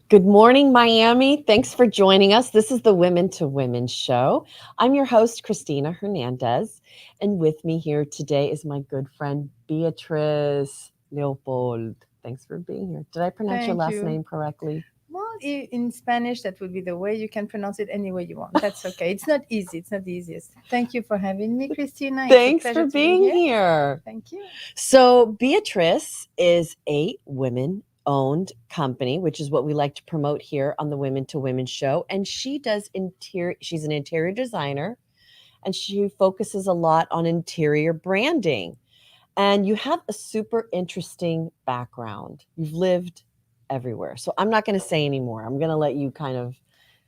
Good morning, Miami. Thanks for joining us. This is the Women to Women show. I'm your host, Cristina Hernandez. And with me here today is my good friend, Beatrice Leupold. Thanks for being here. Did I pronounce your Thank last you. name correctly? Well, in Spanish, that would be the way. You can pronounce it any way you want. That's okay. It's not easy. It's not the easiest. Thank you for having me, Christina. It's a Thanks pleasure for to be being here. here. Thank you. So, Beatrice is a women owned company, which is what we like to promote here on the Women to Women show. And she does she's an interior designer and she focuses a lot on interior branding. And you have a super interesting background. You've lived everywhere. So I'm not going to say anymore. I'm going to let you kind of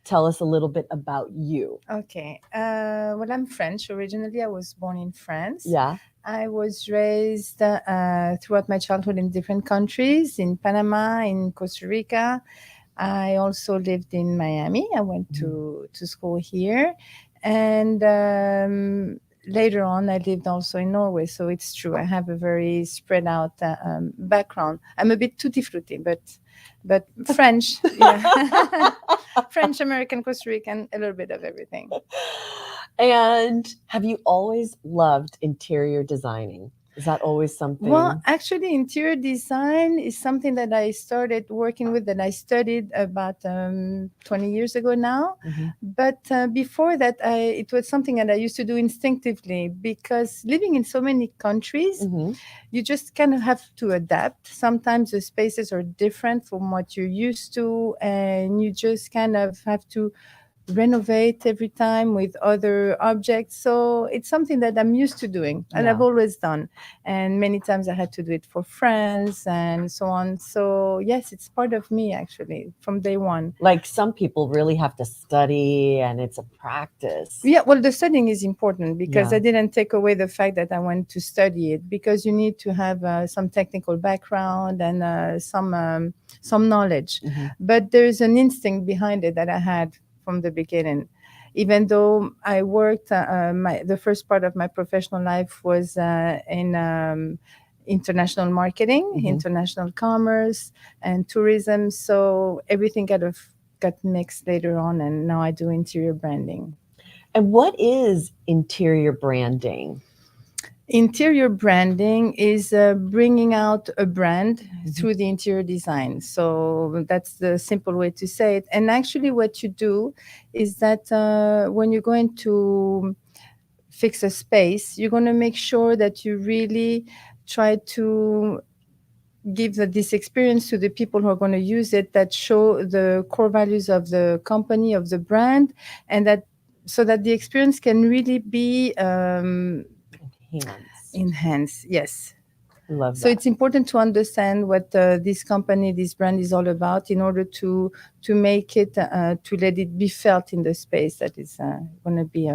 tell us a little bit about you. Okay. Well, I'm French. Originally, I was born in France. Yeah. I was raised throughout my childhood in different countries, in Panama, in Costa Rica. I also lived in Miami. I went to school here. And later on, I lived also in Norway. So it's true. I have a very spread out background. I'm a bit tutti frutti, but French, yeah. French, American, Costa Rican, a little bit of everything. And have you always loved interior designing? Is that always something? Well, actually, interior design is something that I started working with, that I studied about 20 years ago now. Mhm. But before that, it was something that I used to do instinctively, because living in so many countries, Mhm. you just kind of have to adapt. Sometimes the spaces are different from what you're used to, and you just kind of have to renovate every time with other objects. So it's something that I'm used to doing and I've Yeah. always done. And many times I had to do it for friends and so on. So yes, it's part of me actually from day one. Like some people really have to study and it's a practice. Yeah, well, the studying is important because Yeah. I didn't take away the fact that I went to study it, because you need to have some technical background and some knowledge. Mhm. But there's an instinct behind it that I had from the beginning. Even though I worked, the first part of my professional life was in international marketing, Mhm. international commerce, and tourism. So everything kind of got mixed later on, and now I do interior branding. And what is interior branding? Interior branding is bringing out a brand Mhm. through the interior design. So that's the simple way to say it. And actually, what you do is that when you're going to fix a space, you're going to make sure that you really try to give this experience to the people who are going to use it, that show the core values of the company, of the brand, and that so that the experience can really be Enhanced. enhanced. Yes. Love So that. it's important to understand what this company, this brand is all about, in order to make it, to let it be felt in the space that is going to be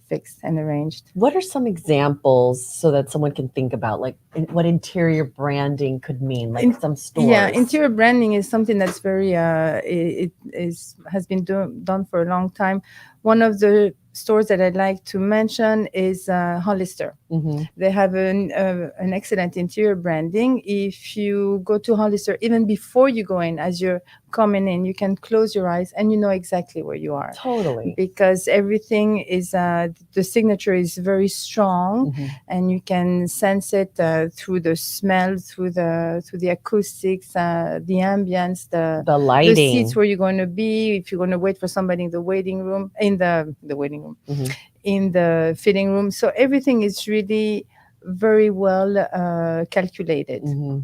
fixed and arranged. What are some examples so that someone can think about, like what interior branding could mean, like In, some yeah, stores? interior branding is something that's very it is has been done for a long time. One of the stores that I'd like to mention is Hollister. Mm-hmm. They have an excellent interior branding. If you go to Hollister, even before you go in, as you're coming in, you can close your eyes and you know exactly where you are, Totally. because everything is the signature is very strong, Mm-hmm. and you can sense it through the smell, through the acoustics, the ambience, The the seats lighting. where you're going to be, if you're going to wait for somebody in the waiting room, in the waiting room, Mm-hmm. in the fitting room. So everything is really very well calculated. Mm-hmm.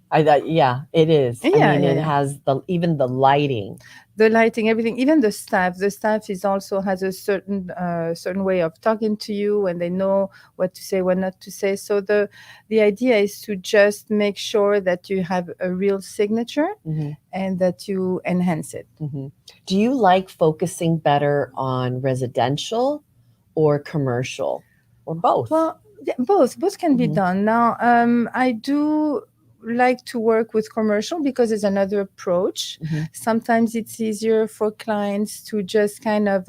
I thought, yeah, it is. I Yeah, mean, yeah, it yeah. has even the lighting. The lighting, everything, even the staff. The staff is also has a certain way of talking to you, and they know what to say, what not to say. So the idea is to just make sure that you have a real signature Mm-hmm. and that you enhance it. Mm-hmm. Do you like focusing better on residential or commercial or both? Well, yeah, both can be Mm-hmm. done. Now, I do like to work with commercial because it's another approach. Mm-hmm. Sometimes it's easier for clients to just kind of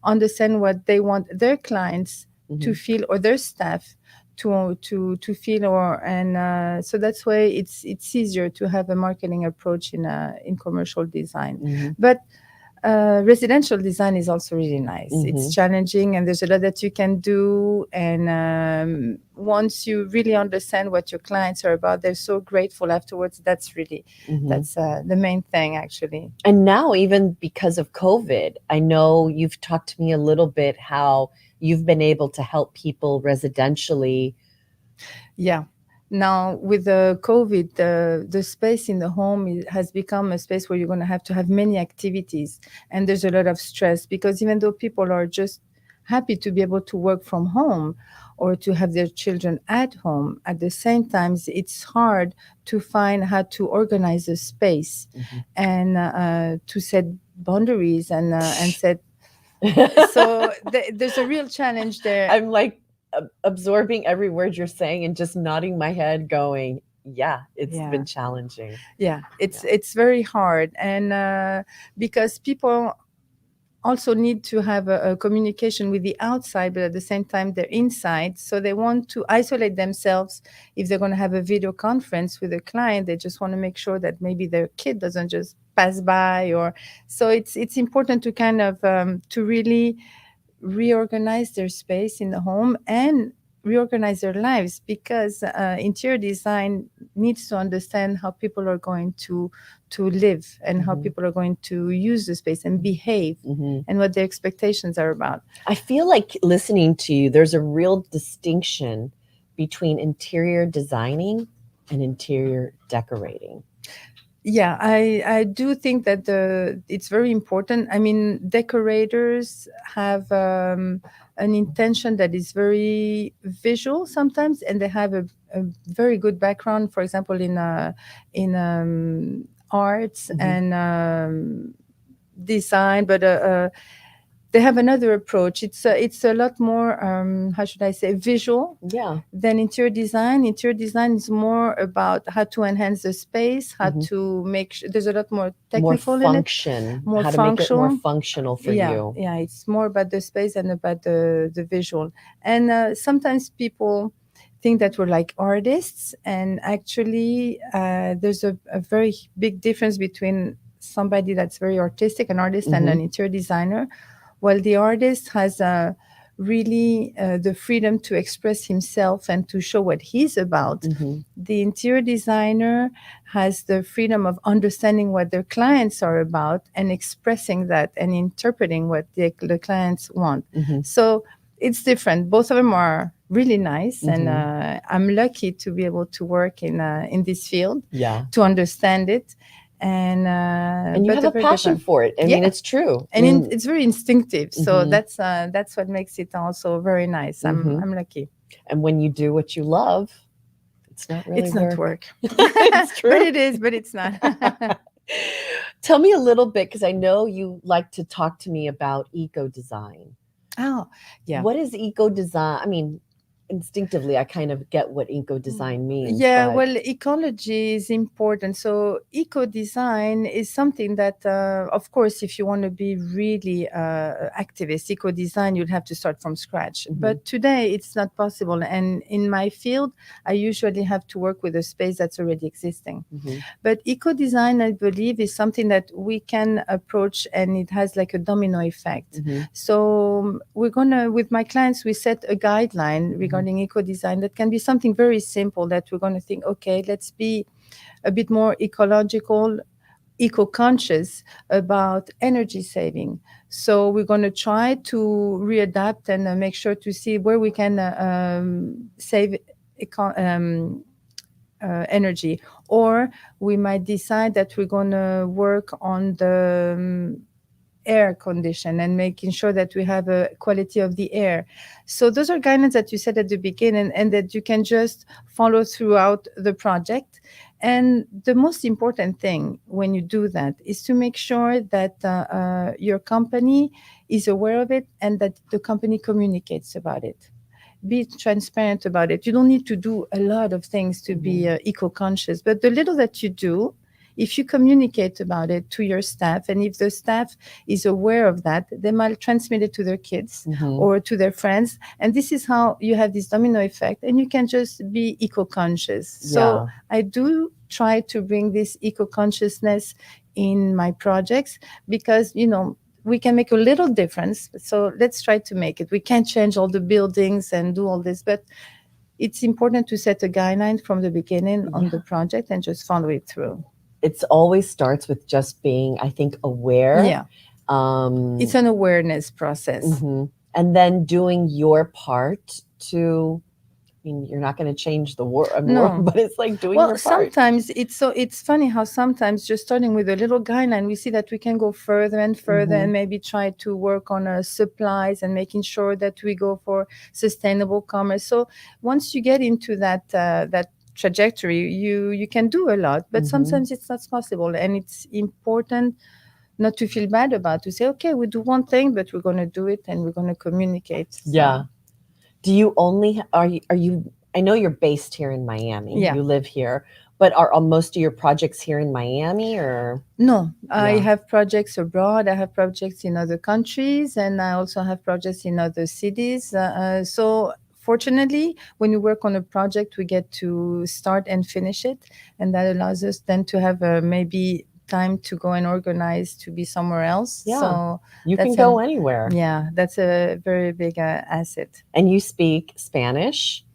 understand what they want their clients Mm-hmm. to feel, or their staff to feel or and so that's why it's easier to have a marketing approach in commercial design. Hmm. But residential design is also really nice. It's Hmm. challenging, and there's a lot that you can do. And once you really understand what your clients are about, they're so grateful afterwards. Hmm. That's the main thing, actually. And now, even because of COVID, I know you've talked to me a little bit how you've been able to help people residentially. Yeah. Now with the COVID, the space in the home has become a space where you're going to have many activities, and there's a lot of stress because even though people are just happy to be able to work from home or to have their children at home, at the same time it's hard to find how to organize a space Mhm. and to set boundaries and set. So there's a real challenge there. I'm like absorbing every word you're saying and just nodding my head, going, yeah, it's Yeah. been challenging. Yeah, Yeah. it's very hard, and because people also need to have a communication with the outside, but at the same time they're inside, so they want to isolate themselves. If they're going to have a video conference with a client, they just want to make sure that maybe their kid doesn't just pass by, or so it's important to kind of to really reorganize their space in the home and reorganize their lives, because interior design needs to understand how people are going to live and how Hmm. people are going to use the space and behave Hmm. and what their expectations are about. I feel like listening to you, there's a real distinction between interior designing and interior decorating. Yeah, I do think that it's very important. I mean, decorators have an intention that is very visual sometimes, and they have a very good background, for example, in arts Hmm. and design, but they have another approach. It's a lot more how should I say, visual Yeah. than interior design. Interior design is more about how to enhance the space, how Hmm. to make sure there's a lot more More technical in it, function, more how to make it more functional. functional for Yeah, you. yeah, it's more about the space and about the visual. And sometimes people think that we're like artists, and actually there's a very big difference between somebody that's very artistic, an artist, and Hmm. an interior designer. Well, the artist has really the freedom to express himself and to show what he's about. Hmm. The interior designer has the freedom of understanding what their clients are about and expressing that and interpreting what the clients want. Hmm. So it's different. Both of them are really nice, and Hmm. I'm lucky to be able to work in this field, Yeah. to understand it, and And you but have they're a very passion different. for it. I mean, Yeah, it's true. I and mean, it's very instinctive. So hmm that's what makes it also very nice. hmm I'm lucky. and when you do what you love, it's not really It's not work. work, It's but true. it is. But it's not. Tell me a little bit, because I know you like to talk to me about eco design. Oh, yeah. What is eco design? I mean, instinctively, I kind of get what eco design means, Yeah, but well, ecology is important. So, eco design is something that, of course, if you want to be really activist, eco design, you'd have to start from scratch. mhm, But today, it's not possible. And in my field, I usually have to work with a space that's already existing. mhm, But eco design, I believe, is something that we can approach, and it has like a domino effect. mhm, So we're gonna, with my clients, we set a guideline mhm, regarding eco design that can be something very simple, that we're gonna think, okay, let's be a bit more ecological, eco conscious about energy saving. So we're going to try to readapt and make sure to see where we can save energy, or we might decide that we're going to work on the air condition and making sure that we have a quality of the air. So those are guidelines that you said at the beginning, and that you can just follow throughout the project. And the most important thing when you do that is to make sure that your company is aware of it, and that the company communicates about it. Be transparent about it. You don't need to do a lot of things to be mhm, eco-conscious, but the little that you do, if you communicate about it to your staff, and if the staff is aware of that, they might transmit it to their kids or to their friends. And this is how you have this domino effect, and you can just be eco-conscious. So Yeah. I do try to bring this eco-consciousness in my projects, because we can make a little difference. So let's try to make it. We can't change all the buildings and do all this, but it's important to set a guideline from the beginning on the project and just follow it through. It's always starts with just being, I think, aware. Yeah. It's an awareness process. And then doing your part to, I mean, you're not going to change the world, but it's like doing your part. Sometimes it's funny how sometimes just starting with a little guideline, we see that we can go further and further, and maybe try to work on supplies and making sure that we go for sustainable commerce. So once you get into that trajectory, you can do a lot, but sometimes it's not possible, and it's important not to feel bad about, to say, okay, we do one thing, but we're going to do it and we're going to communicate. So. Yeah. Do you only, are you, I know you're based here in Miami. Yeah. You live here, but are most of your projects here in Miami, or? No, I have projects abroad. I have projects in other countries, and I also have projects in other cities. So fortunately, when we work on a project, we get to start and finish it. And that allows us then to have maybe time to go and organize to be somewhere else. Yeah. So you can go anywhere. Yeah, that's a very big asset. And you speak Spanish,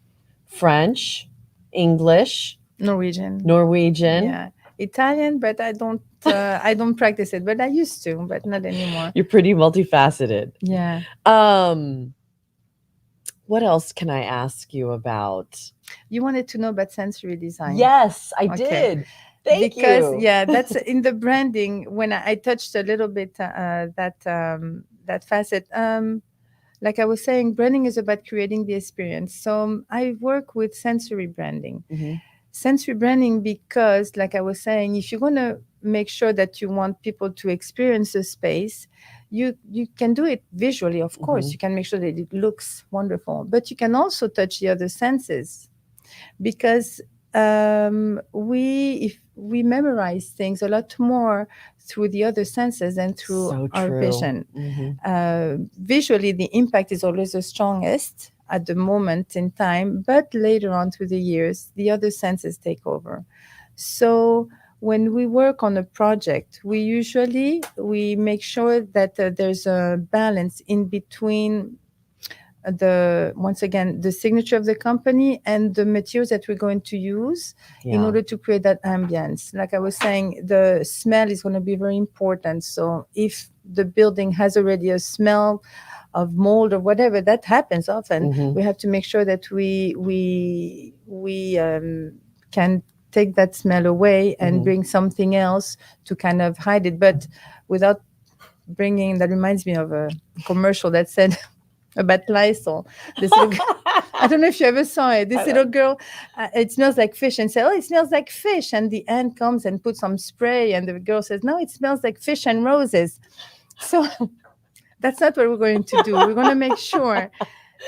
French, English, Norwegian. Yeah, Italian, but I don't practice it, but I used to, but not anymore. You're pretty multifaceted. Yeah. What else can I ask you about? You wanted to know about sensory design. Yes, I did. Thank you. Yeah, that's in the branding. When I touched a little bit that facet. Like I was saying, branding is about creating the experience. So I work with sensory branding. Sensory branding because, like I was saying, if you're going to make sure that you want people to experience a space, you can do it visually, of course. You can make sure that it looks wonderful, but you can also touch the other senses, because we memorize things a lot more through the other senses and through our vision. Visually, the impact is always the strongest at the moment in time, but later on through the years, the other senses take over. So when we work on a project, we make sure that there's a balance in between once again, the signature of the company and the materials that we're going to use in order to create that ambience. Like I was saying, the smell is going to be very important. So if the building has already a smell of mold or whatever, that happens often. We have to make sure that we can take that smell away and bring something else to kind of hide it, but without bringing. That reminds me of a commercial that said about Lysol. I don't know if you ever saw it. This little girl, it smells like fish, and said, "Oh, it smells like fish." And the aunt comes and puts some spray, and the girl says, "No, it smells like fish and roses." So that's not what we're going to do. We're going to make sure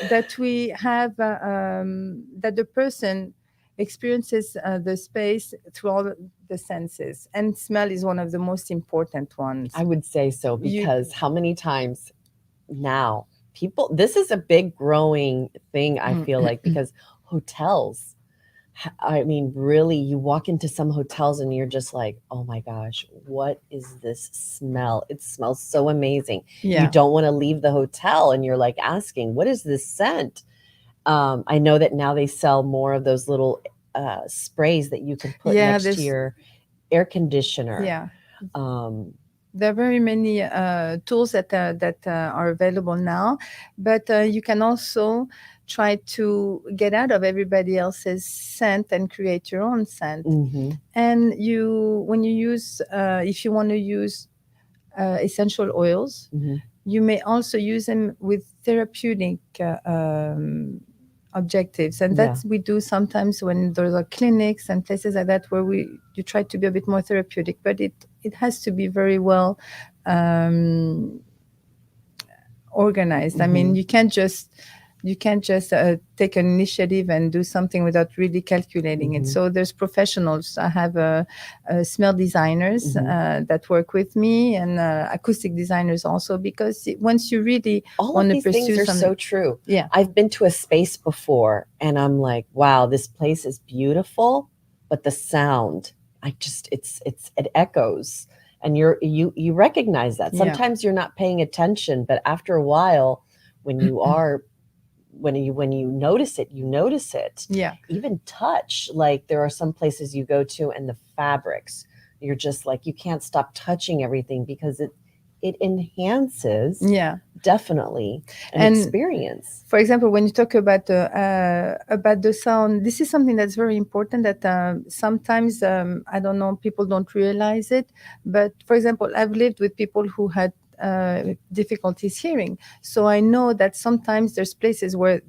that we have that the person experiences the space through all the senses, and smell is one of the most important ones. I would say so, because how many times now people, this is a big growing thing, I feel like, because hotels, I mean, really, you walk into some hotels and you're just like, oh my gosh, what is this smell? It smells so amazing. You don't want to leave the hotel, and you're like asking, what is this scent? I know that now they sell more of those little sprays that you can put next to your air conditioner. There are very many tools that are available now, but you can also try to get out of everybody else's scent and create your own scent. And when you use, if you want to use essential oils, you may also use them with therapeutic objectives, and that's we do sometimes when there are clinics and places like that where you try to be a bit more therapeutic, but it has to be very well organized. I mean, you can't just You can't just take an initiative and do something without really calculating it. Mhm. So there's professionals. I have smell designers Mhm. that work with me, and acoustic designers also, because once you really All of want to these things pursue are something, so true. yeah, I've been to a space before and I'm like, wow, this place is beautiful, but the sound, I just it echoes. And you recognize that. yeah, Sometimes you're not paying attention, but after a while when you are when you notice it, you notice it. yeah, Even touch, like there are some places you go to and the fabrics, you're just like you can't stop touching everything because it enhances yeah. definitely an And experience. for example, when you talk about the sound, this is something that's very important. That sometimes I don't know, people don't realize it. But for example, I've lived with people who had difficulties hearing, so I know that sometimes there's places where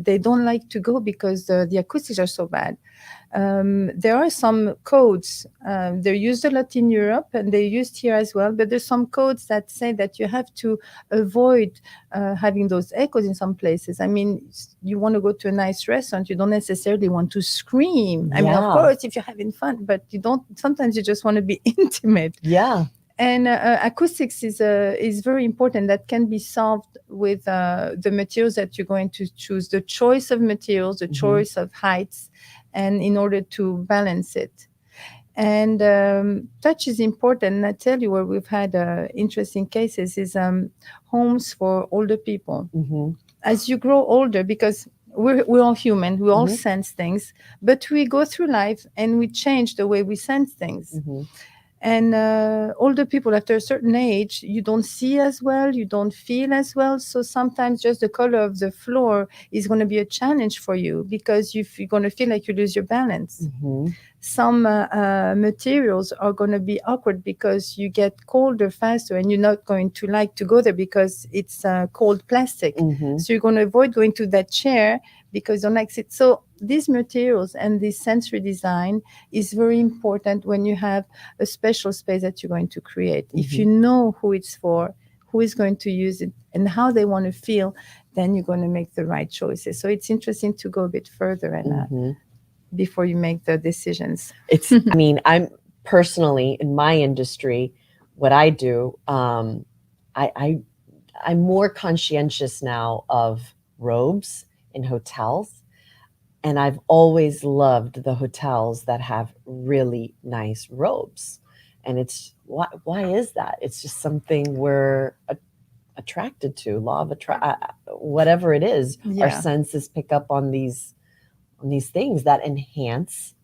they don't like to go because the acoustics are so bad. There are some codes. They're used a lot in Europe and they're used here as well. But there's some codes that say that you have to avoid having those echoes in some places. I mean, you want to go to a nice restaurant, you don't necessarily want to scream. I mean, of Yeah. course, if you're having fun, but you don't. Sometimes you just want to be intimate. Yeah. And acoustics is very important. That can be solved with the materials that you're going to choose, the choice of materials, the choice of heights, and in order to balance it. And touch is important. And I tell you, where we've had interesting cases is homes for older people. Mm-hmm. As you grow older, because we're all human, we all Mhm. sense things, but we go through life and we change the way we sense things. Mm-hmm. And older people, after a certain age, you don't see as well, you don't feel as well. So sometimes just the color of the floor is going to be a challenge for you, because you're going to feel like you lose your balance. Mm-hmm. Some materials are going to be awkward because you get colder faster, and you're not going to like to go there because it's cold plastic. Mm-hmm. So you're going to avoid going to that chair because you don't like it. So these materials and this sensory design is very important when you have a special space that you're going to create. If you know who it's for, who is going to use it, and how they want to feel, then you're going to make the right choices. So it's interesting to go a bit further and Mm-hmm. before you make the decisions. I mean, I'm personally in my industry, what I do, I I'm more conscientious now of robes in hotels. And I've always loved the hotels that have really nice robes. And it's why is that? It's just something we're attracted to, law of whatever it is. Our Yeah. senses pick up on these things that enhance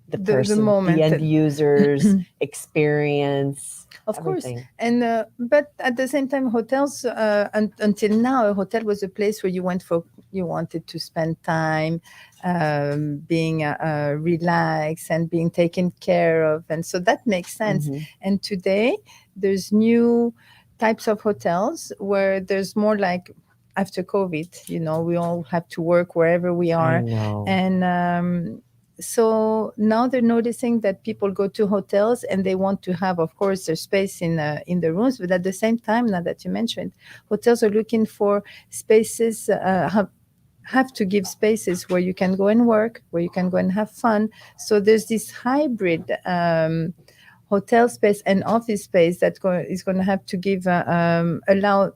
the The person, the moment. end users experience, Of course. everything. And but at the same time, hotels until now, a hotel was a place where you wanted to spend time, being relaxed and being taken care of, and so that makes sense. Mm-hmm. And today, there's new types of hotels where there's more like, after COVID, we all have to work wherever we I are, know. and so now they're noticing that people go to hotels and they want to have, of course, their space in the rooms, but at the same time, now that you mentioned, hotels are looking for spaces, have to give spaces where you can go and work, where you can go and have fun. So there's this hybrid hotel space and office space that is going to have to give allow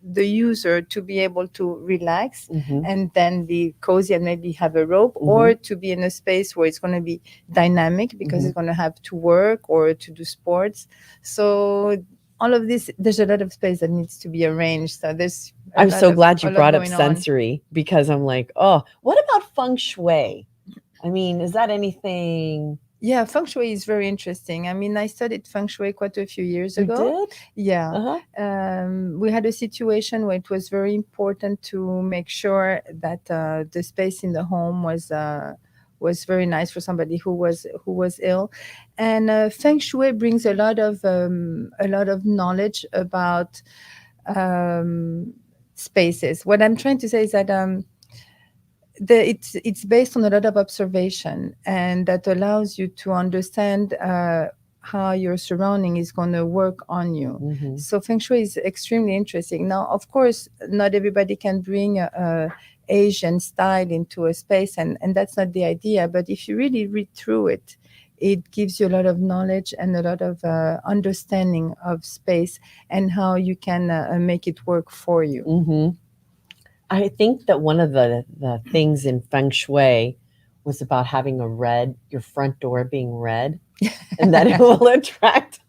the user to be able to relax Mm-hmm. and then be cozy and maybe have a robe, Mm-hmm. or to be in a space where it's going to be dynamic because Mm-hmm. it's going to have to work or to do sports. So all of this, there's a lot of space that needs to be arranged. So there's I'm so glad you a lot brought up going on. sensory because I'm like, oh, what about feng shui? I mean, is that anything? Yeah, feng shui is very interesting. I mean, I studied feng shui quite a few years You ago. did? Yeah. Uh-huh. We had a situation where it was very important to make sure that the space in the home was very nice for somebody who was ill, and feng shui brings a lot of knowledge about spaces. What I'm trying to say is that it's based on a lot of observation, and that allows you to understand how your surrounding is going to work on you. Mm-hmm. So feng shui is extremely interesting. Now, of course, not everybody can bring a Asian style into a space, and that's not the idea. But if you really read through it, it gives you a lot of knowledge and a lot of understanding of space and how you can make it work for you. Mm-hmm. I think that one of the things in feng shui was about having a red, your front door being red, and that it will attract,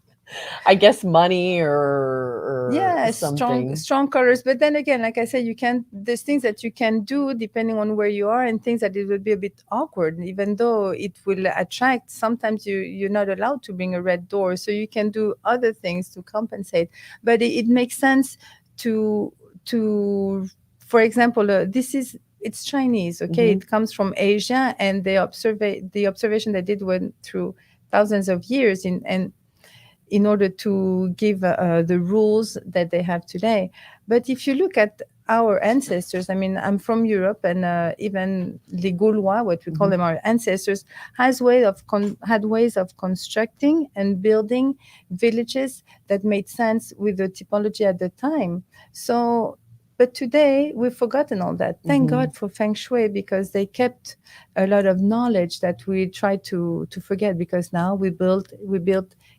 I guess, money or Yeah, something. strong colors. But then again, like I said, you can, there's things that you can do depending on where you are, and things that it will be a bit awkward, even though it will attract. Sometimes you're not allowed to bring a red door, so you can do other things to compensate. But it makes sense to to for example, this is, it's Chinese, okay? Mm-hmm. It comes from Asia, and the observation they did went through thousands of years in order to give the rules that they have today. But if you look at our ancestors, I mean, I'm from Europe, and even les Gaulois, what we call Mm-hmm. them, our ancestors, had ways of constructing and building villages that made sense with the typology at the time. So, but today we've forgotten all that. Thank Mm-hmm. God for feng shui, because they kept a lot of knowledge that we try to forget, because now we build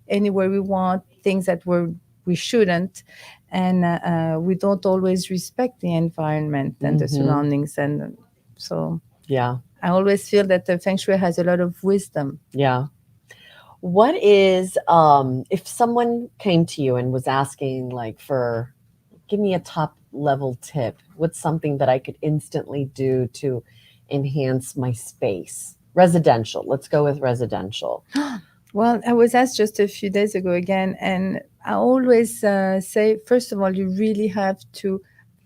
anywhere we want, things that we shouldn't, and we don't always respect the environment and the Mm-hmm. surroundings. And so Yeah. I always feel that the feng shui has a lot of wisdom. Yeah. What is if someone came to you and was asking like for give me a top level tip, what's something that I could instantly do to enhance my space? Residential. Let's go with residential. Well, I was asked just a few days ago again, and I always say, first of all, you really have to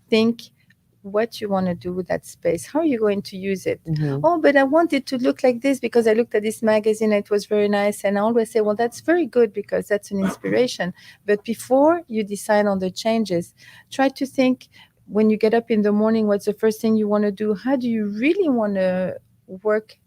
think what you want to do with that space. How are you going to use it? Mm-hmm. Oh, but I want it to look like this because I looked at this magazine and it was very nice. And I always say, well, that's very good because that's an inspiration. But before you decide on the changes, try to think, when you get up in the morning, what's the first thing you want to do? How do you really want to work,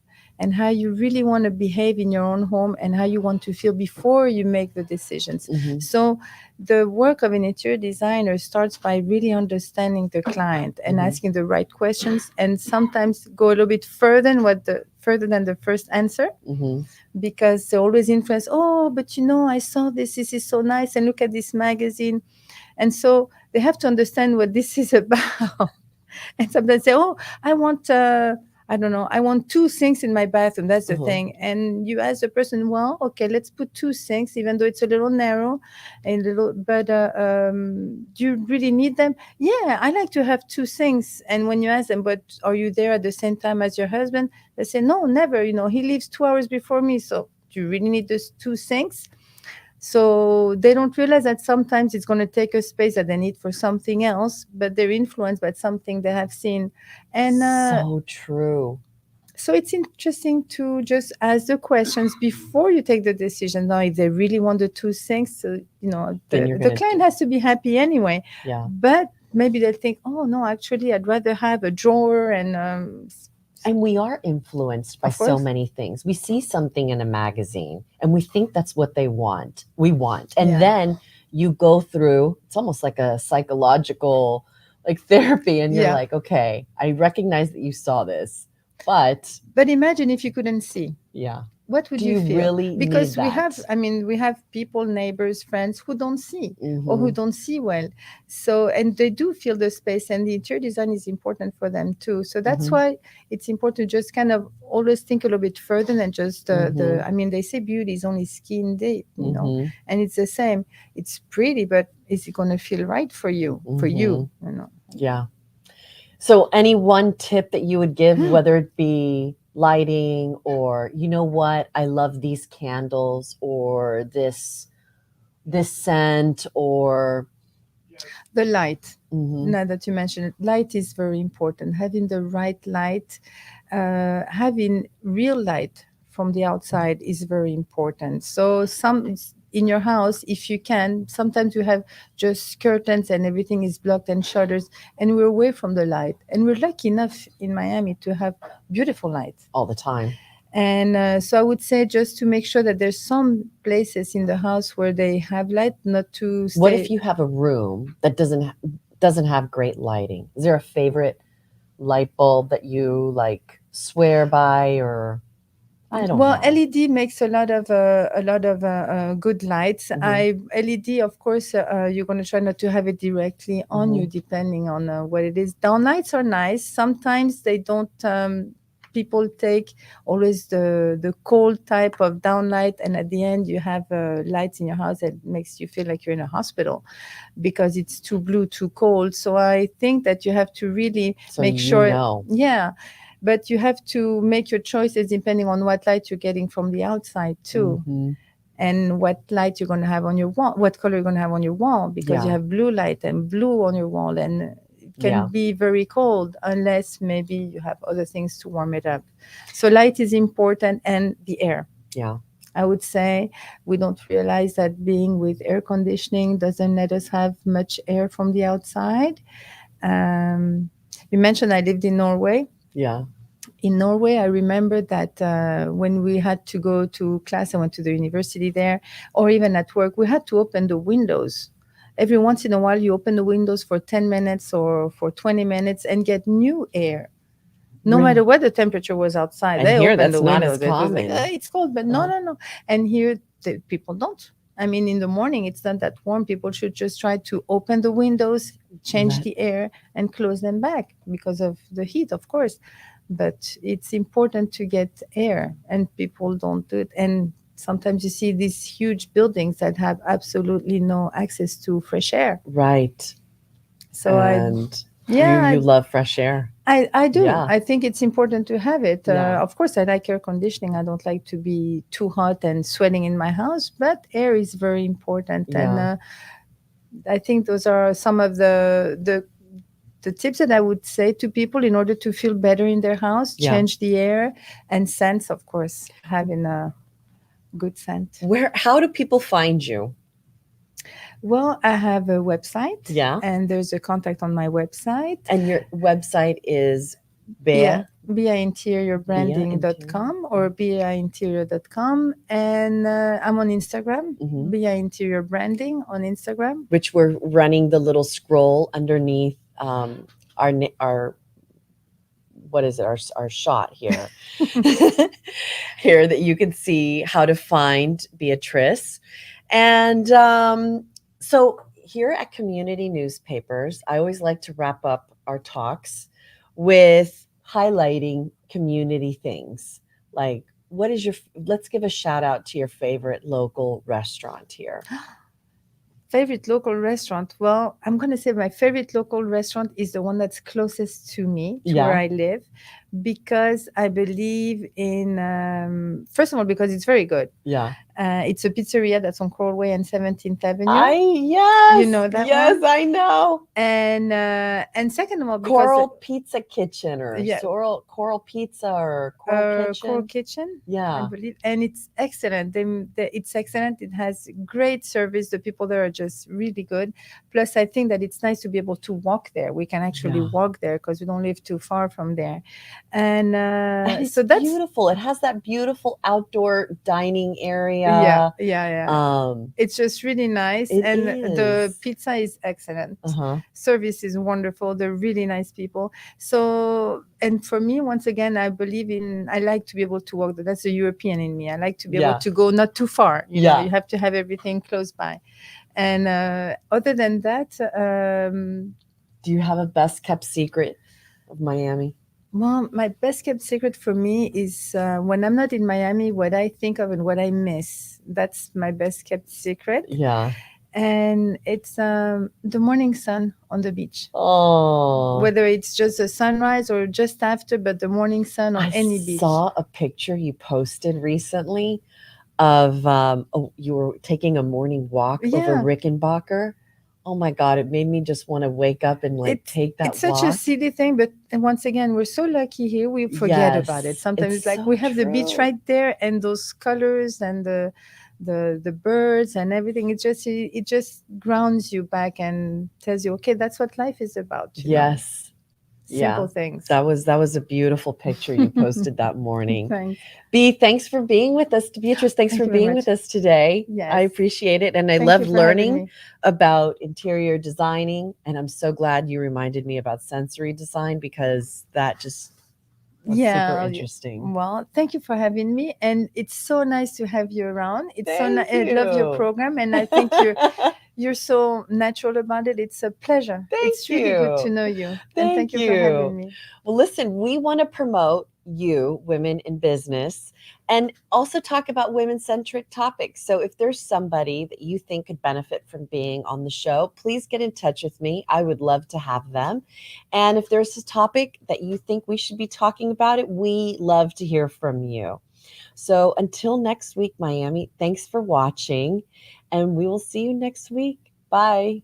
and how you really want to behave in your own home, and how you want to feel before you make the decisions. Mm-hmm. So the work of an interior designer starts by really understanding the client and Mm-hmm. asking the right questions, and sometimes go a little bit further than the first answer, Mm-hmm. because they always influence. Oh, but I saw this. This is so nice, and look at this magazine. And so they have to understand what this is about. And sometimes say, "Oh, I want, I don't know, I want two sinks in my bathroom." That's the Uh-huh. thing. And you ask the person, "Well, okay, let's put two sinks, even though it's a little narrow, and little, but do you really need them?" Yeah, I like to have two sinks. And when you ask them, "But are you there at the same time as your husband?" They say, "No, never. He leaves 2 hours before me. So do you really need those two sinks?" So they don't realize that sometimes it's going to take a space that they need for something else, but they're influenced by something they have seen. And So true. so it's interesting to just ask the questions before you take the decision. Now, if they really want the two things, so, Then you're the gonna client has to be happy anyway. yeah. But maybe they'll think, oh, no, actually, I'd rather have a drawer and And we are influenced by of so course. many things. We see something in a magazine and we think that's what they want. We want. And Yeah. then you go through, it's almost like a psychological like therapy and you're Yeah. like, okay, I recognize that you saw this. But But imagine if you couldn't see. yeah. What would Do you you feel? really need Because that? we have people, neighbors, friends who don't see, or who Mm-hmm. don't see well. So, and they do feel the space, and the interior design is important for them too. So that's Mm-hmm. why it's important to just kind of always think a little bit further than just Mm-hmm. they say beauty is only skin deep, Mm-hmm. and it's the same. It's pretty, but is it going to feel right for you? For Mm-hmm. you. Yeah. So, any one tip that you would give, whether it be lighting or, you know what, I love these candles or this scent or The light. mhm, Now that you mention it, light is very important. Having the right light, having real light from the outside is very important. So in your house, if you can, sometimes you have just curtains and everything is blocked and shutters, and we're away from the light. And we're lucky enough in Miami to have beautiful light. all the time. And so I would say just to make sure that there's some places in the house where they have light, not to What if stay. you have a room that doesn't have great lighting? Is there a favorite light bulb that you like swear by, or I don't Well, know? LED makes a lot of good lights. Hmm. I LED, of course, you're going to try not to have it directly on Hmm. you, depending on what it is. Downlights are nice. Sometimes they don't. People take always the cold type of downlight, and at the end you have lights in your house that makes you feel like you're in a hospital because it's too blue, too cold. So I think that you have to really So make you sure, know. yeah, but you have to make your choices depending on what light you're getting from the outside too, Hmm. and what light you're going to have on your wall, what color you're going to have on your wall, because you Yeah. have blue light and blue on your wall, and it can Yeah. be very cold unless maybe you have other things to warm it up. So light is important, and the air. Yeah. I would say we don't realize that being with air conditioning doesn't let us have much air from the outside. Um, you mentioned I lived in Norway. Yeah. In Norway, I remember that when we had to go to class, I went to the university there, or even at work, we had to open the windows. Every once in a while, you open the windows for 10 minutes or for 20 minutes and get new air. No matter Really. what the temperature was outside, And they here opened that's the not as windows. It was like, common. it's cold, but no, Uh-huh. no, no. And here, the people don't. I mean, in the morning, it's not that warm. People should just try to open the windows, change Let the air, and close them back because of the heat, of course. But it's important to get air, and people don't do it. And sometimes you see these huge buildings that have absolutely no access to fresh air. right. So And yeah, you love fresh air. I do. Yeah. I think it's important to have it. Yeah. Of course, I like air conditioning. I don't like to be too hot and sweating in my house, but air is very important. And Yeah. I think those are some of the tips that I would say to people in order to feel better in their house. Yeah. Change the air and scents, of course, having a good scent. Where how do people find you? Well, I have a website, Yeah. and there's a contact on my website. And your website is Yeah, Bea Bea Interior. biainteriorbranding.com or biainterior.com. And I'm on Instagram, Hmm. Bia Interior Branding on Instagram. Which we're running the little scroll underneath our what is it, our shot here. Here that you can see how to find Beatrice. And so here at Community Newspapers, I always like to wrap up our talks with highlighting community things. Like, what is your, let's give a shout out to your favorite local restaurant here. Favorite local restaurant? Well, I'm going to say my favorite local restaurant is the one that's closest to me, to where Yeah. I live, because I believe in, first of all, because it's very good. Yeah. It's a pizzeria that's on Coralway and 17th Avenue. Yes, You know that yes, one? I know. And second of all, because Coral Pizza Kitchen or yeah, Coral Pizza or Coral Coral Kitchen. Kitchen, I Yeah. believe, and it's excellent. It's excellent. It has great service. The people there are just really good. Plus, I think that it's nice to be able to walk there. We can actually Yeah. walk there because we don't live too far from there, And it's so that's beautiful. It has that beautiful outdoor dining yeah, area. yeah, yeah. Um, It's just really nice, it and the is. pizza is excellent. Uh-huh. Service is wonderful. They're really nice people. So, and for me, once again, I believe in. I like to be able to walk. That's a European in me. I like to be able Yeah. to go not too far. You know, Yeah. you have to have everything close by. And other than that, Do you have a best kept secret of Miami? well, my best kept secret for me is when I'm not in Miami, what I think of and what I miss. That's my best kept secret. Yeah. And it's the morning sun on the beach. Oh, Whether it's just a sunrise or just after, but the morning sun on I any beach. saw a picture you posted recently of oh, you were taking a morning walk over Yeah, Rickenbacker. Oh my God, it made me just want to wake up and like it's take that it's such a walk. silly thing, but and once again, we're so lucky here. We forget about it. Yes, Sometimes it's it's like so we have the beach true. right there, and those colors and the birds and everything. It just grounds you back and tells you, okay, that's what life is about. You know. Yes. simple Yeah. things. That was a beautiful picture you posted that morning. Thanks. B, thanks for being with us. Beatrice, thanks Thank for you very being much. with us today. I Yes. appreciate it. And I Thank love you for having learning me. about interior designing. And I'm so glad you reminded me about sensory design because that's super Yeah. interesting. Well, thank you for having me. And it's so nice to have you around. It's so Thank I love your you. program, and I think you're so natural about it. It's a pleasure. Thank It's really good to you. know you. And Thank thank you for you. having me. Well, listen, we want to promote you, women in business, and also talk about women centric topics. So if there's somebody that you think could benefit from being on the show, please get in touch with me. I would love to have them. And if there's a topic that you think we should be talking about it, we love to hear from you. So until next week, Miami, thanks for watching, and we will see you next week. Bye.